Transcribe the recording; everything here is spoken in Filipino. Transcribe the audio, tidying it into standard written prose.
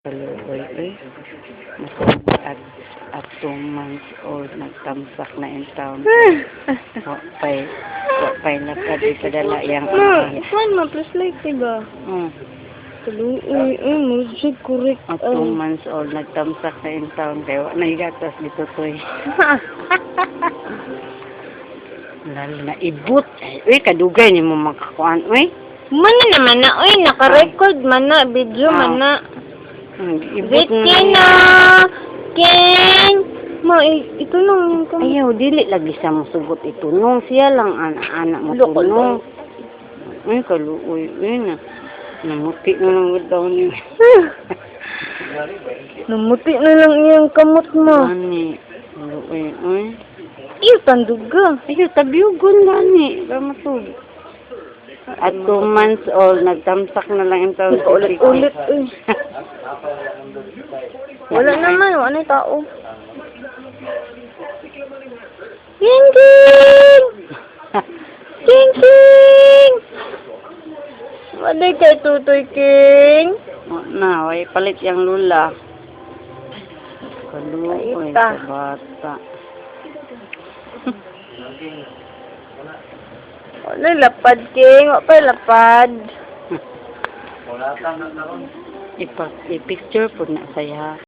Kaluoy, at 2 months old, nagtamsak na in town. Wapay na pwede padala yung Saan mo? Plus like, diba? Kaluoy, music, correct. At 2 months old, nagtamsak na in town. Kaya naigatas dito to eh. Lalo na ibut. Uy, kadugay ni mo makakuan. Uy. Mana naman na, uy, naka-record man na, video man na. Ibut Bettina! Ken! Ito nung... Ayaw, dili lagi sa musugot ito. Nung siya lang, anak mo tunong. Ay, kaluoy. Uy, namuti na lang daw niya. Namuti na lang iyang kamot mo. Gani. Kaluoy, uy. Iyo, tanduga. Ayaw, tabiyugon gani. Gamatog. At 2 months old, nagtamsak na lang yung taon. Ulit-ulit, uy. Wala naman, wala na tao. King! King! King! Waday kay Tutoy King? Na, way palit yung lula. Kaluoy Paita. sa bata. Wala lapad, King. Wala pa lapad. I-picture po na saya.